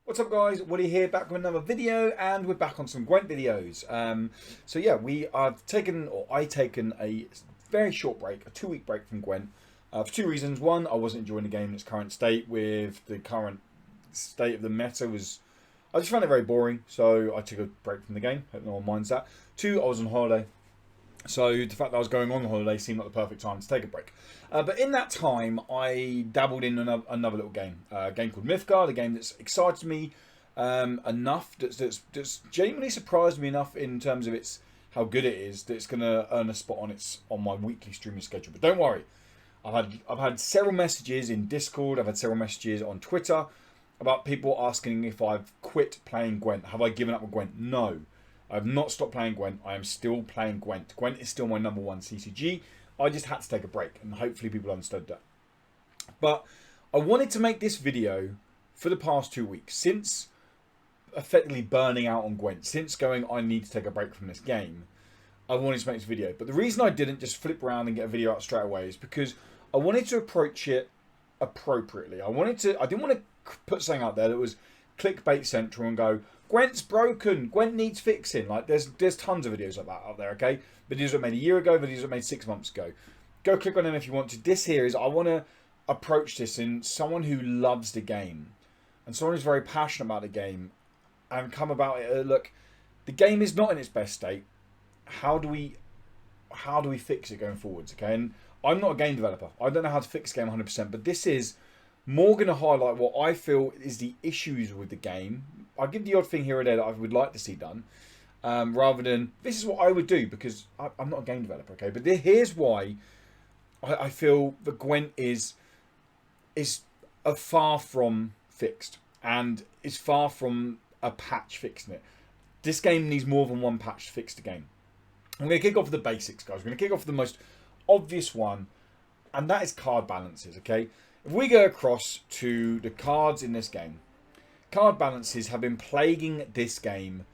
What's up guys, Woody here, back with another video, and we're back on some Gwent videos. So yeah, I've taken a very short break, a 2-week break from Gwent, for two reasons. One, I wasn't enjoying the game in its current state. With the current state of the meta I just found it very boring, so I took a break from the game. Hope no one minds that. Two, I was on holiday. So the fact that I was going on holiday seemed like the perfect time to take a break. But in that time, I dabbled in another little game. A game called Mythgard, a game that's excited me enough, that's genuinely surprised me enough in terms of how good it is, that it's going to earn a spot on my weekly streaming schedule. But don't worry, I've had several messages in Discord, I've had several messages on Twitter about people asking if I've quit playing Gwent. Have I given up on Gwent? No. I've not stopped playing Gwent. I am still playing Gwent. Gwent is still my #1 CCG. I just had to take a break, and hopefully people understood that. But I wanted to make this video for the past 2 weeks, since effectively burning out on Gwent, since going, I need to take a break from this game. I wanted to make this video. But the reason I didn't just flip around and get a video out straight away is because I wanted to approach it appropriately. I didn't want to put something out there that was clickbait central and go, Gwent's broken, Gwent needs fixing. Like there's tons of videos like that out there, okay? Videos that made a year ago, videos that made 6 months ago. Go click on them if you want to. This here is, I want to approach this in someone who loves the game and someone who's very passionate about the game, and come about it. Look, the game is not in its best state. How do we fix it going forwards, okay? And I'm not a game developer. I don't know how to fix the game 100%, but this is more going to highlight what I feel is the issues with the game. I'll give the odd thing here or there that I would like to see done, rather than this is what I would do, because I'm not a game developer, okay? But here's why I feel that Gwent is far from fixed, and is far from a patch fixing it. This game needs more than one patch to fix the game. I'm going to kick off with the basics, guys. We're going to kick off with the most obvious one, and that is card balances, okay? If we go across to the cards in this game, card balances have been plaguing this game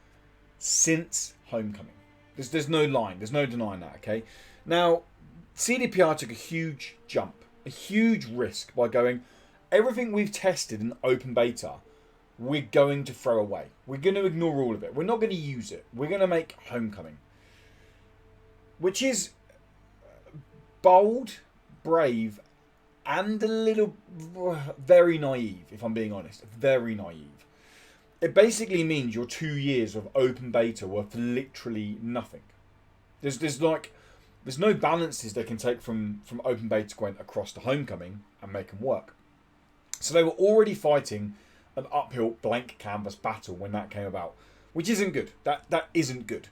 since Homecoming. There's no line. There's no denying that, okay? Now, CDPR took a huge jump, a huge risk by going, everything we've tested in open beta, we're going to throw away. We're going to ignore all of it. We're not going to use it. We're going to make Homecoming. Which is bold, brave, and a little very naive, if I'm being honest. Very naive. It basically means your 2 years of open beta were for literally nothing. There's no balances they can take from open beta Gwent across to Homecoming and make them work. So they were already fighting an uphill blank canvas battle when that came about, which isn't good. That isn't good.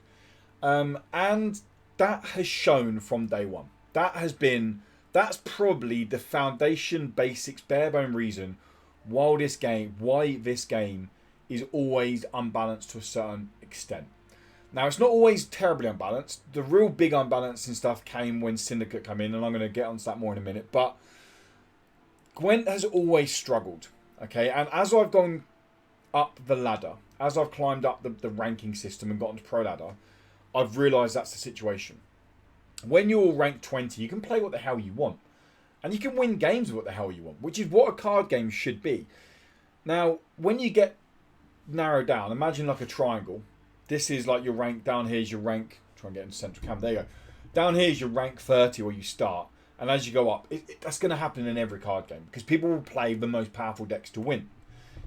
And that has shown from day one. That's probably the foundation, basics, bare bone reason why this game is always unbalanced to a certain extent. Now, it's not always terribly unbalanced. The real big unbalancing stuff came when Syndicate came in, and I'm going to get onto that more in a minute. But Gwent has always struggled, okay? And as I've gone up the ladder, as I've climbed up the ranking system and got onto Pro Ladder, I've realised that's the situation. When you're ranked 20, you can play what the hell you want. And you can win games with what the hell you want, which is what a card game should be. Now, when you get narrowed down, imagine like a triangle. This is like your rank. Down here is your rank. Try and get into central cam. There you go. Down here is your rank 30 where you start. And as you go up, that's going to happen in every card game, because people will play the most powerful decks to win.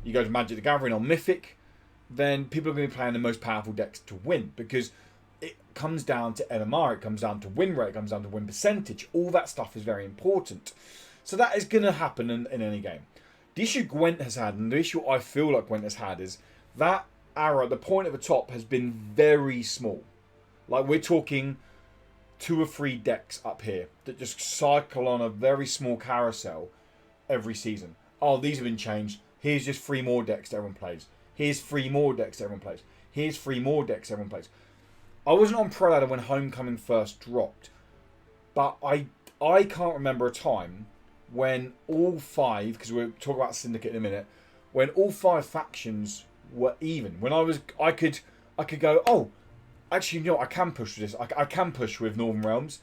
You go to Magic the Gathering or Mythic, then people are going to be playing the most powerful decks to win, because it comes down to MMR, it comes down to win rate, it comes down to win percentage. All that stuff is very important. So that is going to happen in any game. The issue Gwent has had, and the issue I feel like Gwent has had, is that arrow, the point at the top, has been very small. Like, we're talking 2 or 3 decks up here that just cycle on a very small carousel every season. Oh, these have been changed. Here's just 3 more decks that everyone plays. Here's 3 more decks that everyone plays. Here's 3 more decks everyone plays. I wasn't on Pro Ladder when Homecoming first dropped, but I can't remember a time when all 5, because we'll talk about Syndicate in a minute, when all 5 factions were even. When I could go, oh, actually, you know what, I can push with this. I can push with Northern Realms.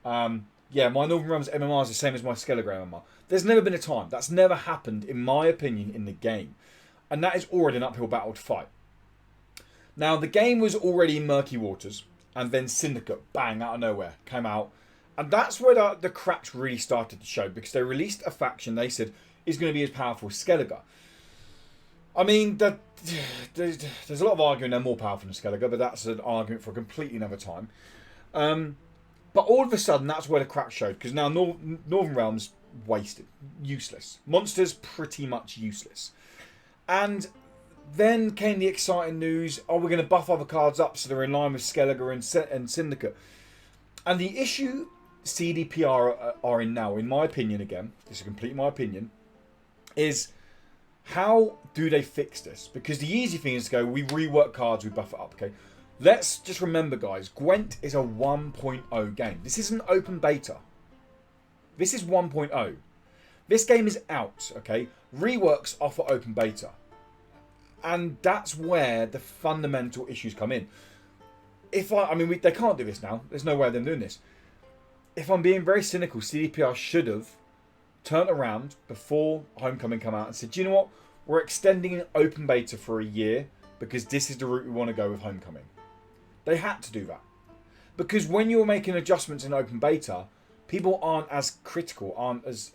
Yeah, my Northern Realms MMR is the same as my Skelegram MMR. There's never been a time. That's never happened, in my opinion, in the game. And that is already an uphill battle to fight. Now, the game was already in murky waters, and then Syndicate, bang, out of nowhere, came out. And that's where the cracks really started to show, because they released a faction they said is going to be as powerful as Skellige. I mean, there's a lot of arguing they're more powerful than Skellige, but that's an argument for a completely another time. But all of a sudden, that's where the cracks showed, because now Northern Realms, wasted. Useless. Monsters, pretty much useless. And then came the exciting news, oh, we're going to buff other cards up so they're in line with Skellige and Syndicate. And the issue CDPR are in now, in my opinion again, this is completely my opinion, is how do they fix this? Because the easy thing is to go, we rework cards, we buff it up, okay? Let's just remember, guys, Gwent is a 1.0 game. This isn't open beta. This is 1.0. This game is out, okay? Reworks offer open beta. And that's where the fundamental issues come in. I mean, they can't do this now. There's no way of them doing this. If I'm being very cynical, CDPR should have turned around before Homecoming come out and said, do you know what? We're extending an open beta for a year because this is the route we want to go with Homecoming. They had to do that. Because when you're making adjustments in open beta, people aren't as critical, aren't as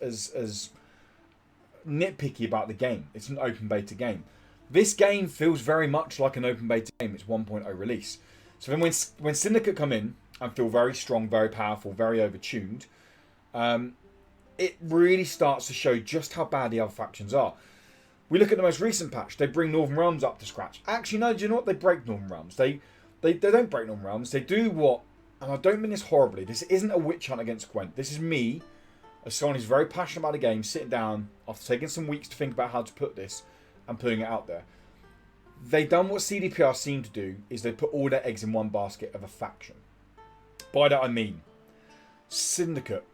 nitpicky about the game. It's an open beta game. This game feels very much like an open beta game. It's 1.0 release. So then when Syndicate come in and feel very strong, very powerful, very overtuned, it really starts to show just how bad the other factions are. We look at the most recent patch. They bring Northern Realms up to scratch. Actually, no, do you know what? They break Northern Realms. They don't break Northern Realms. They do what, and I don't mean this horribly, this isn't a witch hunt against Gwent. This is me, as someone who's very passionate about the game, sitting down after taking some weeks to think about how to put this and putting it out there. They done what CDPR seem to do, is they put all their eggs in one basket of a faction. By that I mean, Syndicate.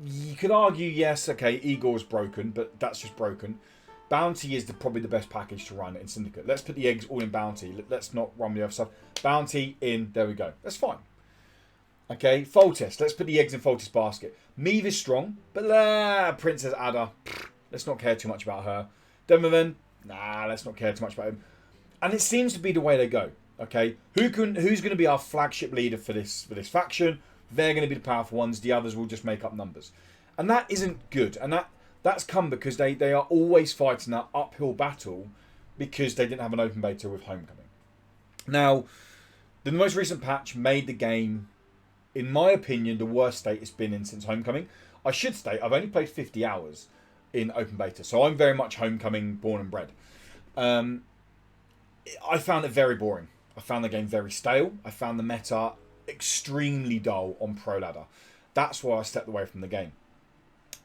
You could argue, yes, okay, Igor's broken, but that's just broken. Bounty is probably the best package to run in Syndicate. Let's put the eggs all in Bounty. Let's not run the other stuff. Bounty in, there we go. That's fine. Okay, Foltest. Let's put the eggs in Foltest basket. Meve is strong, but Princess Ada, let's not care too much about her. Demovan, let's not care too much about him. And it seems to be the way they go. Okay, who's going to be our flagship leader for this faction? They're going to be the powerful ones. The others will just make up numbers, and that isn't good. And that's come because they are always fighting that uphill battle because they didn't have an open beta with Homecoming. Now, the most recent patch made the game, in my opinion, the worst state it's been in since Homecoming. I should state I've only played 50 hours in open beta, so I'm very much Homecoming born and bred. I found it very boring. I found the game very stale. I found the meta extremely dull on Pro Ladder. That's why I stepped away from the game.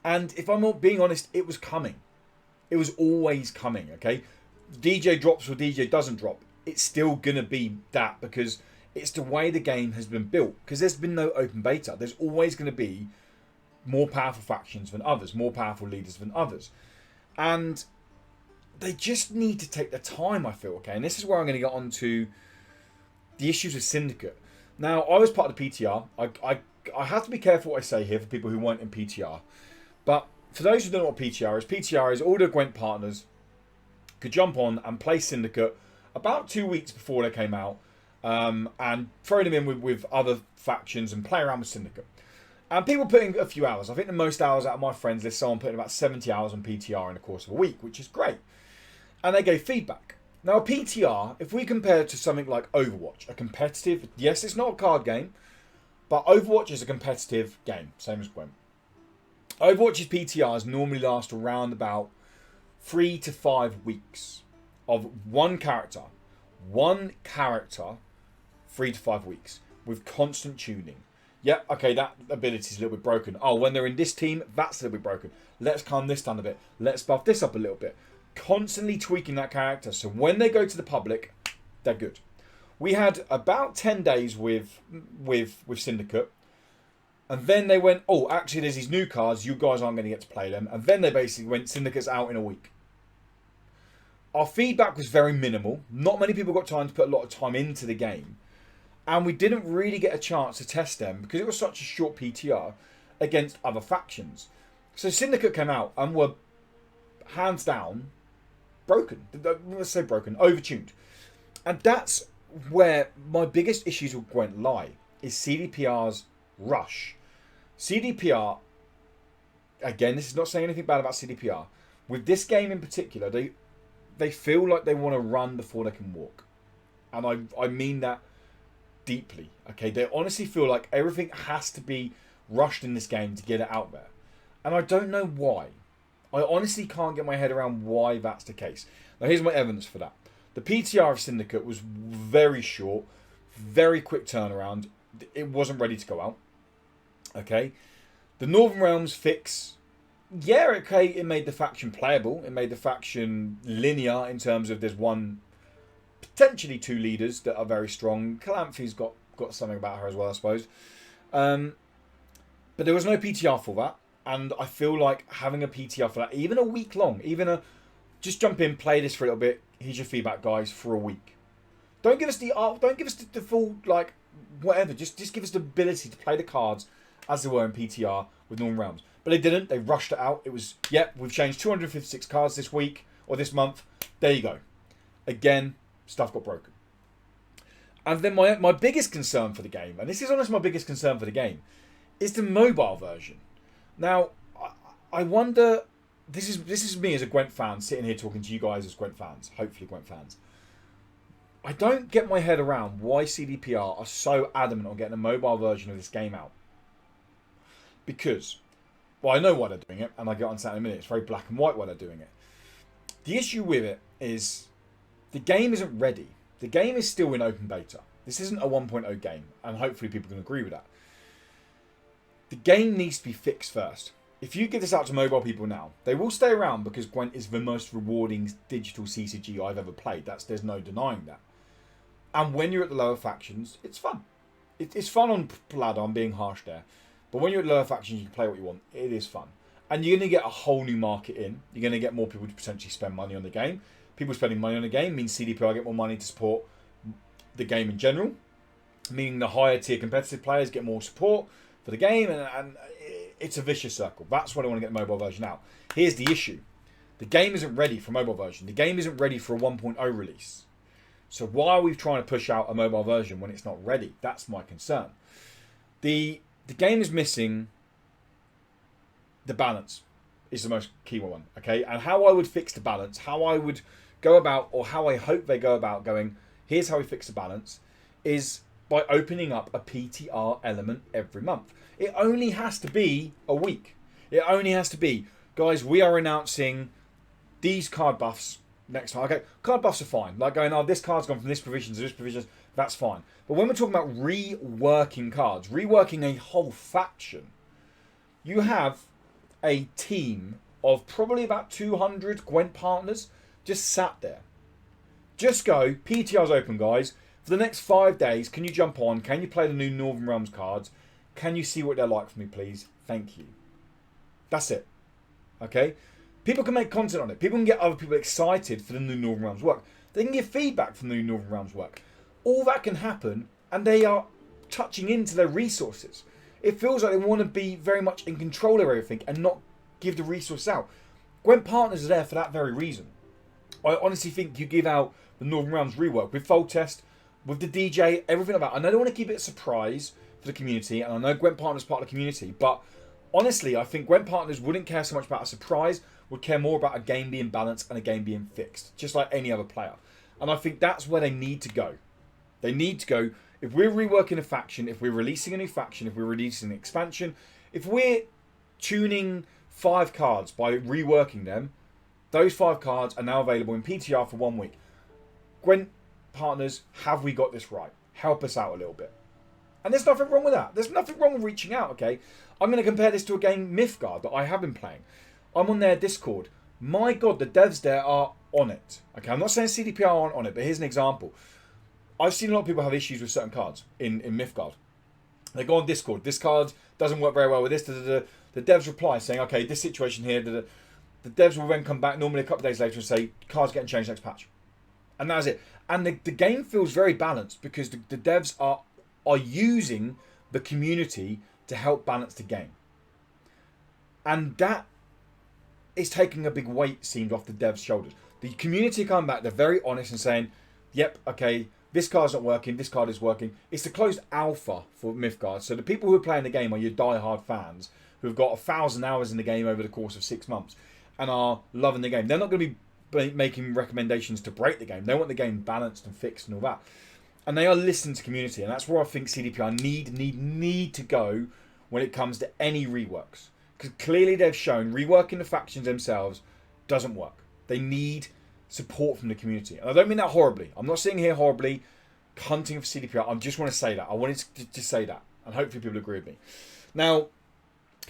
And if I'm being honest, it was coming. It was always coming, okay? DJ drops or DJ doesn't drop. It's still going to be that because it's the way the game has been built. Because there's been no open beta. There's always going to be more powerful factions than others. More powerful leaders than others. And they just need to take their time, I feel, okay? And this is where I'm going to get on to the issues with Syndicate. Now, I was part of the PTR. I have to be careful what I say here for people who weren't in PTR. But for those who don't know what PTR is all the Gwent partners could jump on and play Syndicate about 2 weeks before they came out and throw them in with other factions and play around with Syndicate. And people putting a few hours. I think the most hours out of my friends list, someone putting about 70 hours on PTR in the course of a week, which is great. And they gave feedback. Now, a PTR, if we compare it to something like Overwatch, a competitive, yes, it's not a card game, but Overwatch is a competitive game, same as Gwent. Overwatch's PTRs normally last around about 3 to 5 weeks of one character. One character, 3 to 5 weeks, with constant tuning. Yeah, okay, that ability is a little bit broken. Oh, when they're in this team, that's a little bit broken. Let's calm this down a bit. Let's buff this up a little bit. Constantly tweaking that character, so when they go to the public, they're good. We had about 10 days with Syndicate, and then they went, oh, actually, there's these new cards, you guys aren't going to get to play them, and then they basically went, Syndicate's out in a week. Our feedback was very minimal. Not many people got time to put a lot of time into the game, and we didn't really get a chance to test them because it was such a short PTR against other factions. So Syndicate came out and were hands down broken. Let's say broken, overtuned. And that's where my biggest issues with Gwent lie, is CDPR's rush. CDPR, again, this is not saying anything bad about CDPR. With this game in particular, they feel like they want to run before they can walk. And I mean that deeply. Okay, they honestly feel like everything has to be rushed in this game to get it out there. And I don't know why. I honestly can't get my head around why that's the case. Now here's my evidence for that. The PTR of Syndicate was very short, very quick turnaround. It wasn't ready to go out. Okay. The Northern Realms fix, yeah, okay, it made the faction playable. It made the faction linear in terms of there's one, potentially two leaders that are very strong. Calanthi's got something about her as well, I suppose. But there was no PTR for that. And I feel like having a PTR for that, even a week long, just jump in, play this for a little bit. Here's your feedback, guys, for a week. Don't give us the full, like, whatever. Just give us the ability to play the cards as they were in PTR with Northern Realms. But they didn't. They rushed it out. It was, yep, we've changed 256 cards this week or this month. There you go. Again, stuff got broken. And then my biggest concern for the game, and this is honestly my biggest concern for the game, is the mobile version. Now, I wonder, this is me as a Gwent fan sitting here talking to you guys as Gwent fans, hopefully Gwent fans. I don't get my head around why CDPR are so adamant on getting a mobile version of this game out. Because, well, I know why they're doing it, and I'll get on to that in a minute. It's very black and white why they're doing it. The issue with it is the game isn't ready. The game is still in open beta. This isn't a 1.0 game, and hopefully people can agree with that. The game needs to be fixed first. If you give this out to mobile people now, they will stay around because Gwent is the most rewarding digital CCG I've ever played. There's no denying that. And when you're at the lower factions, it's fun. It's fun on Ladder, I'm being harsh there. But when you're at lower factions, you can play what you want. It is fun. And you're going to get a whole new market in. You're going to get more people to potentially spend money on the game. People spending money on the game means CDPR get more money to support the game in general. Meaning the higher tier competitive players get more support for the game, and it's a vicious circle. That's why I want to get the mobile version out. Here's the issue. The game isn't ready for mobile version. The game isn't ready for a 1.0 release. So why are we trying to push out a mobile version when it's not ready? That's my concern. The game is missing the balance is the most key one, okay? And how I would fix the balance, how I would go about, or how I hope they go about going, here's how we fix the balance, is by opening up a PTR element every month. It only has to be a week. It only has to be, guys, we are announcing these card buffs next time. Okay, card buffs are fine. Like going, oh, this card's gone from this provision to this provision, that's fine. But when we're talking about reworking cards, reworking a whole faction, you have a team of probably about 200 Gwent partners just sat there. Just go, PTR's open, guys. For the next 5 days, can you jump on? Can you play the new Northern Realms cards? Can you see what they're like for me, please? Thank you. That's it. Okay? People can make content on it. People can get other people excited for the new Northern Realms work. They can give feedback from the new Northern Realms work. All that can happen, and they are touching into their resources. It feels like they want to be very much in control of everything and not give the resource out. Gwent partners are there for that very reason. I honestly think you give out the Northern Realms rework with Fold Test, with the DJ, everything like that. I know they want to keep it a surprise for the community, and I know Gwent partners are part of the community, but honestly, I think Gwent partners wouldn't care so much about a surprise, would care more about a game being balanced and a game being fixed, just like any other player. And I think that's where they need to go. They need to go, if we're reworking a faction, if we're releasing a new faction, if we're releasing an expansion, if we're tuning 5 cards by reworking them, those 5 cards are now available in PTR for 1 week. Gwent partners, have we got this right? Help us out a little bit. And there's nothing wrong with that. There's nothing wrong with reaching out, okay? I'm going to compare this to a game, Mythgard, that I have been playing. I'm on their Discord. My God, the devs there are on it. Okay, I'm not saying CDPR aren't on it, but here's an example. I've seen a lot of people have issues with certain cards in Mythgard. They go on Discord. This card doesn't work very well with this. The devs reply saying, okay, this situation here. The devs will then come back normally a couple of days later and say, cards getting changed next patch. And that's it. And the game feels very balanced because the devs are using the community to help balance the game. And that is taking a big weight, seemed, off the devs' shoulders. The community come back, they're very honest and saying, yep, okay, this card's not working, this card is working. It's the closed alpha for Mythgard. So the people who are playing the game are your die-hard fans who've got 1,000 hours in the game over the course of 6 months and are loving the game. They're not going to be making recommendations to break the game. They want the game balanced and fixed and all that. And they are listening to community. And that's where I think CDPR need to go when it comes to any reworks. Because clearly they've shown reworking the factions themselves doesn't work. They need support from the community. And I don't mean that horribly. I'm not sitting here horribly hunting for CDPR. I just want to say that. I wanted to say that. And hopefully people agree with me. Now,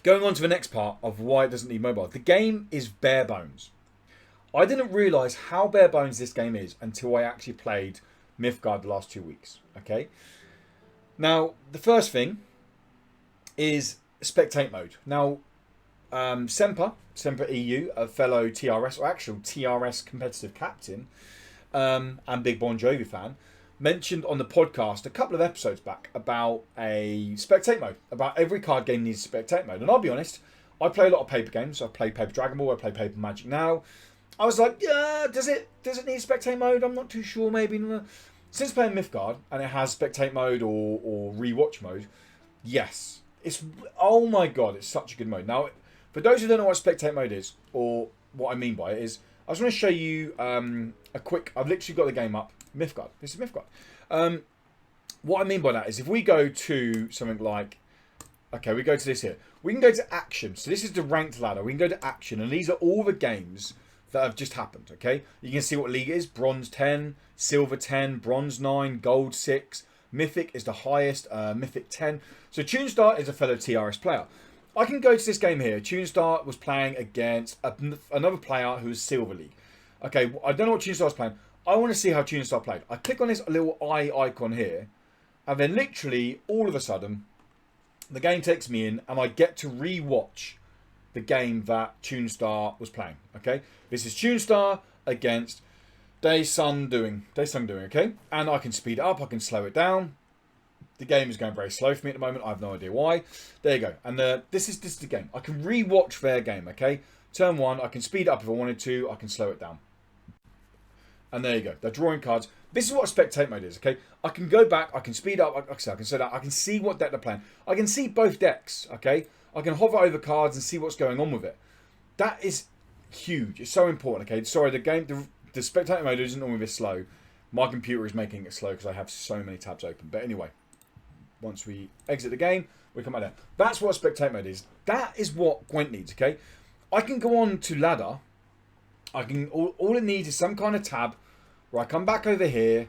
going on to the next part of why it doesn't need mobile. The game is bare bones. I didn't realise how bare bones this game is until I actually played Mythgard the last 2 weeks. Okay. Now, the first thing is Spectator Mode. Now, Semper EU, a fellow TRS, or actual TRS competitive captain, and big Bon Jovi fan, mentioned on the podcast a couple of episodes back about a Spectator Mode. About every card game needs Spectator Mode. And I'll be honest, I play a lot of paper games. I play Paper Dragon Ball, I play Paper Magic now. I was like, yeah, does it need Spectator Mode? I'm not too sure, maybe. Since playing Mythgard, and it has Spectator Mode or Rewatch Mode, yes. Oh my god, it's such a good mode. Now, for those who don't know what Spectator Mode is, or what I mean by it is, I just want to show you a quick... I've literally got the game up. Mythgard. This is Mythgard. What I mean by that is if we go to something like... Okay, we go to this here. We can go to Action. So this is the ranked ladder. We can go to Action, and these are all the games that have just happened, okay? You can see what league it is. Bronze 10, Silver 10, Bronze 9, Gold 6. Mythic is the highest, Mythic 10. So Toonstar is a fellow TRS player. I can go to this game here. Toonstar was playing against another player who is Silver League. Okay, I don't know what Toonstar's playing. I want to see how Toonstar played. I click on this little eye icon here, and then literally, all of a sudden, the game takes me in, and I get to re-watch the game that Toonstar was playing. Okay, this is Toonstar against Daesung Doing, okay? And I can speed it up, I can slow it down. The game is going very slow for me at the moment. I have no idea why. There you go. And this is the game. I can re-watch their game, okay? Turn 1, I can speed it up if I wanted to. I can slow it down. And there you go. They're drawing cards. This is what Spectator Mode is, okay? I can go back, I can speed up, I can slow down. I can see what deck they're playing. I can see both decks, okay? I can hover over cards and see what's going on with it. That is huge. It's so important, okay? Sorry, the Spectator Mode isn't normally this slow. My computer is making it slow because I have so many tabs open. But anyway, once we exit the game, we come back down. That's what Spectator Mode is. That is what Gwent needs, okay? I can go on to ladder. All it needs is some kind of tab where I come back over here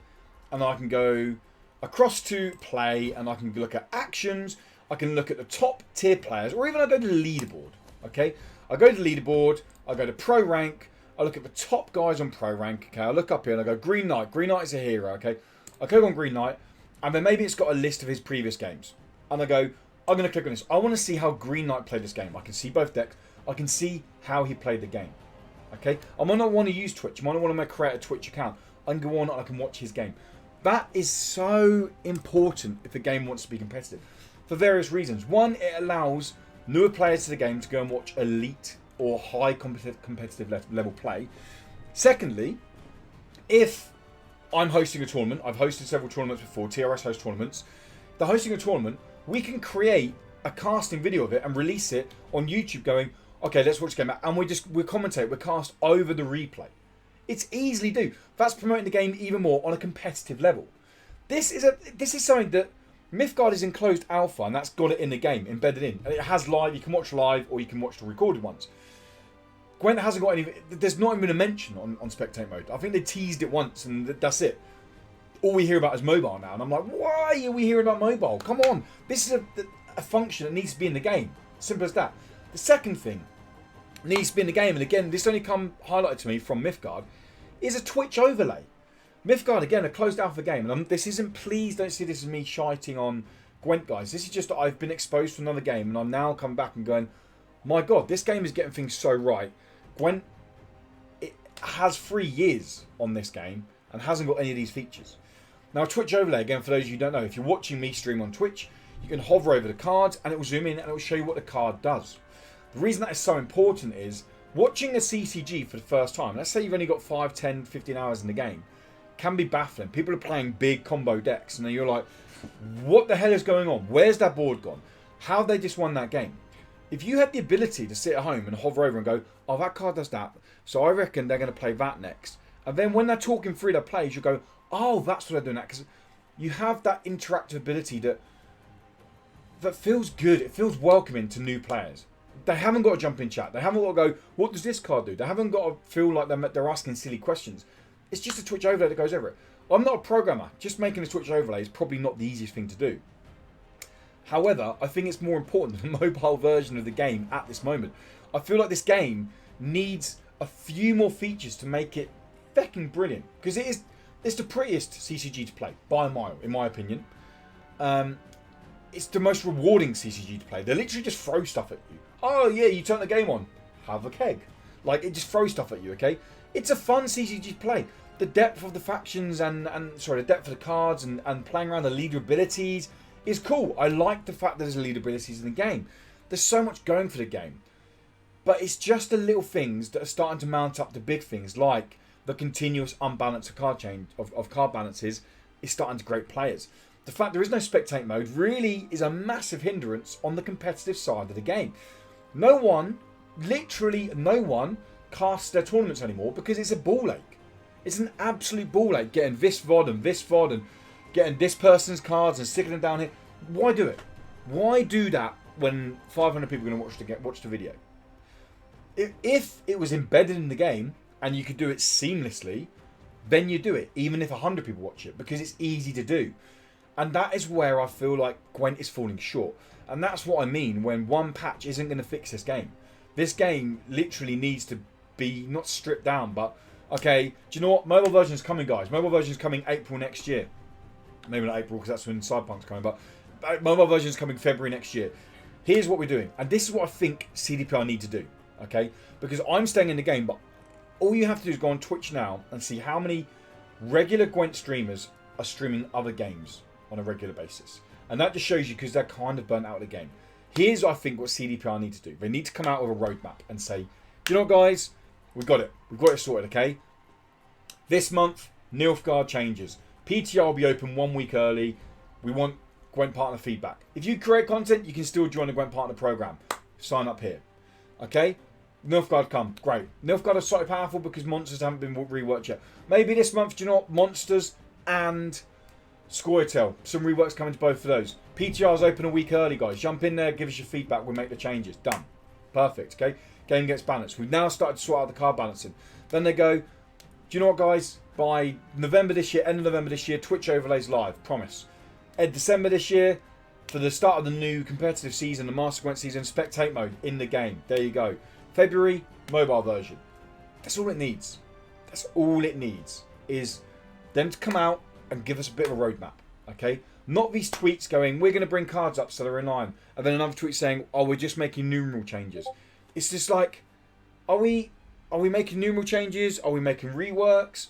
and I can go across to play and I can look at actions. I can look at the top tier players, or even I go to the leaderboard, okay? I go to the leaderboard, I go to pro rank, I look at the top guys on pro rank, okay? I look up here and I go Green Knight. Green Knight is a hero, okay? I click on Green Knight, and then maybe it's got a list of his previous games. And I go, I'm going to click on this. I want to see how Green Knight played this game. I can see both decks. I can see how he played the game, okay? I might not want to use Twitch. I might not want to create a Twitch account. I can go on and I can watch his game. That is so important if the game wants to be competitive. For various reasons. One, it allows newer players to the game to go and watch elite or high competitive level play. Secondly, if I'm hosting a tournament, I've hosted several tournaments before, TRS host tournaments. They're hosting a tournament, we can create a casting video of it and release it on YouTube going, okay, let's watch the game, and we commentate, we cast over the replay. It's easily do. That's promoting the game even more on a competitive level. This is something that Mythgard is in closed alpha, and that's got it in the game, embedded in. And it has live, you can watch live, or you can watch the recorded ones. Gwent hasn't got any, there's not even a mention on Spectator Mode. I think they teased it once, and that's it. All we hear about is mobile now, and I'm like, why are we hearing about mobile? Come on, this is a function that needs to be in the game. Simple as that. The second thing needs to be in the game, and again, this only come highlighted to me from Mythgard, is a Twitch overlay. Mythgard, again, a closed alpha game, and this isn't, please don't see this as me shiting on Gwent, guys. This is just that I've been exposed to another game, and I'm now come back and going, my God, this game is getting things so right. Gwent, it has 3 years on this game, and hasn't got any of these features. Now, Twitch overlay, again, for those of you who don't know, if you're watching me stream on Twitch, you can hover over the cards, and it will zoom in, and it will show you what the card does. The reason that is so important is Watching a CCG for the first time, let's say you've only got 5, 10, 15 hours in the game, can be baffling. People are playing big combo decks and then you're like, what the hell is going on? Where's that board gone? How have they just won that game? If you had the ability to sit at home and hover over and go, oh, that card does that, so I reckon they're going to play that next. And then when they're talking through their plays, you go, oh, that's what they're doing that. Because you have that interactive ability that feels good. It feels welcoming to new players. They haven't got to jump in chat. They haven't got to go, what does this card do? They haven't got to feel like they're asking silly questions. It's just a Twitch overlay that goes over it. I'm not a programmer. Just making a Twitch overlay is probably not the easiest thing to do. However, I think it's more important than the mobile version of the game at this moment. I feel like this game needs a few more features to make it fecking brilliant. Because it's the prettiest CCG to play, by a mile, in my opinion. It's the most rewarding CCG to play. They literally just throw stuff at you. Oh yeah, you turn the game on. Have a keg. Like, it just throws stuff at you, okay? It's a fun CCG to play. The depth of the factions the depth of the cards and playing around the leader abilities is cool. I like the fact that there's leader abilities in the game. There's so much going for the game. But it's just the little things that are starting to mount up to big things, like the continuous unbalance of card balances is starting to grate players. The fact there is no Spectator Mode really is a massive hindrance on the competitive side of the game. No one, literally no one, casts their tournaments anymore because it's a ball ache. It's an absolute ball ache getting this VOD and getting this person's cards and sticking them down here. Why do it? Why do that when 500 people are going to watch the video? If it was embedded in the game and you could do it seamlessly, then you do it, even if 100 people watch it, because it's easy to do. And that is where I feel like Gwent is falling short. And that's what I mean when one patch isn't going to fix this game. This game literally needs to be not stripped down, but okay, do you know what? Mobile version is coming, guys. Mobile version is coming April next year. Maybe not April because that's when Cyberpunk's coming, but mobile version is coming February next year. Here's what we're doing. And this is what I think CDPR need to do, okay? Because I'm staying in the game, but all you have to do is go on Twitch now and see how many regular Gwent streamers are streaming other games on a regular basis. And that just shows you because they're kind of burnt out of the game. Here's, I think, what CDPR need to do. They need to come out with a roadmap and say, do you know what, guys? We've got it. We've got it sorted, okay? This month, Nilfgaard changes. PTR will be open 1 week early. We want Gwent partner feedback. If you create content, you can still join the Gwent partner program. Sign up here. Okay? Nilfgaard come. Great. Nilfgaard is slightly powerful because monsters haven't been reworked yet. Maybe this month, do you know what? Monsters and Scoia'tael. Some reworks coming to both of those. PTR's open a week early, guys. Jump in there, give us your feedback. We'll make the changes. Done. Perfect, okay? Game gets balanced. We've now started to sort out the card balancing. Then they go, do you know what, guys? By November this year, end of November this year, Twitch overlays live. Promise. December this year, for the start of the new competitive season, the Master Gwent season, Spectator Mode in the game. There you go. February, mobile version. That's all it needs. That's all it needs is them to come out and give us a bit of a roadmap. Okay? Not these tweets going, we're going to bring cards up so they're in line. And then another tweet saying, oh, we're just making numeral changes. It's just like, are we making numeral changes? Are we making reworks?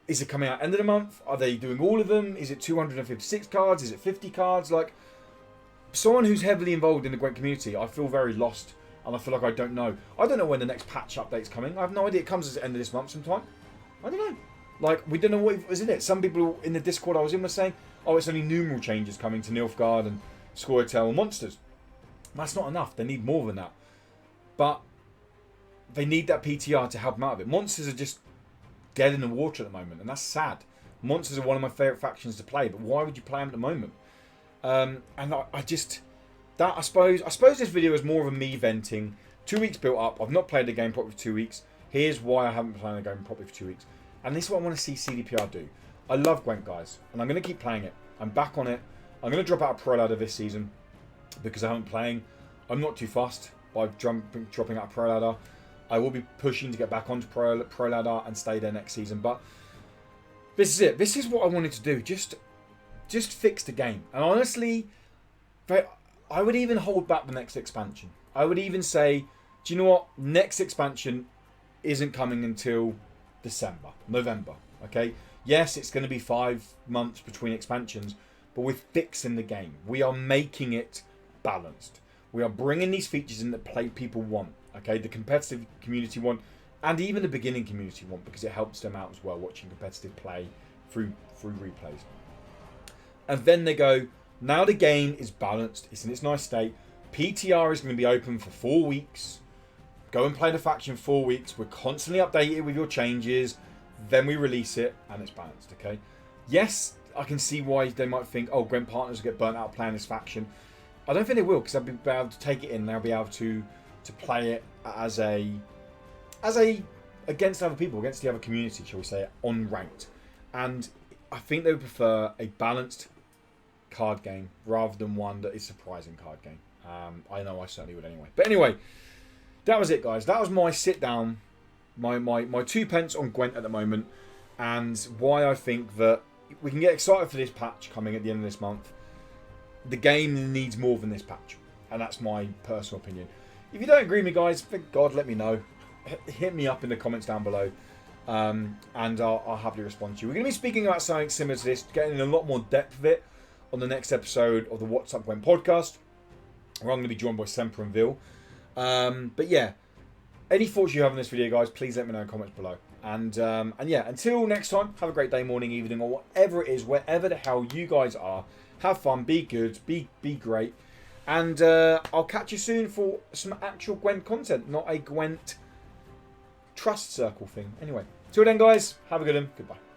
Is it coming out end of the month? Are they doing all of them? Is it 256 cards? Is it 50 cards? Like, someone who's heavily involved in the Gwent community, I feel very lost. And I feel like I don't know. I don't know when the next patch update's coming. I have no idea. It comes at the end of this month sometime. I don't know. Like, we don't know what was in it. Some people in the Discord I was in were saying, oh, it's only numeral changes coming to Nilfgaard and Scoia'tael and monsters. That's not enough. They need more than that. But they need that PTR to help them out of it. Monsters are just dead in the water at the moment, and that's sad. Monsters are one of my favourite factions to play, but why would you play them at the moment? And I suppose this video is more of a me venting. 2 weeks built up. I've not played the game properly for 2 weeks. Here's why I haven't been playing the game properly for 2 weeks. And this is what I want to see CDPR do. I love Gwent, guys, and I'm going to keep playing it. I'm back on it. I'm going to drop out a Pro Ladder this season because I haven't been playing. I'm not too fussed by dropping out a Pro Ladder. I will be pushing to get back onto Pro Ladder and stay there next season. But this is it. This is what I wanted to do. Just fix the game. And honestly, I would even hold back the next expansion. I would even say, do you know what? Next expansion isn't coming until November. Okay? Yes, it's going to be 5 months between expansions, but we're fixing the game. We are making it balanced. We are bringing these features in that people want. Okay, the competitive community one, and even the beginning community one, because it helps them out as well, watching competitive play through replays. And then they go, now the game is balanced, it's in its nice state. PTR is going to be open for 4 weeks. Go and play the faction 4 weeks. We're constantly updated with your changes. Then we release it and it's balanced, okay? Yes, I can see why they might think, oh, Gwent partners will get burnt out playing this faction. I don't think they will, because they'll be able to take it in. They'll be able to play it as a against other people, against the other community, shall we say, on ranked. And I think they would prefer a balanced card game rather than one that is surprising card game. I know I certainly would anyway. But anyway, that was it, guys. That was my sit down, my 2 pence on Gwent at the moment, and why I think that we can get excited for this patch coming at the end of this month. The game needs more than this patch, and that's my personal opinion. If you don't agree with me, guys, for God, let me know. Hit me up in the comments down below, and I'll happily respond to you. We're going to be speaking about something similar to this, getting in a lot more depth of it on the next episode of the What's Up Gwent podcast, where I'm going to be joined by Semper and Vil. But yeah, any thoughts you have on this video, guys, please let me know in the comments below. And yeah, until next time, have a great day, morning, evening, or whatever it is, wherever the hell you guys are. Have fun, be good, be great. And I'll catch you soon for some actual Gwent content, not a Gwent Trust Circle thing. Anyway, till then, guys, have a good one. Goodbye.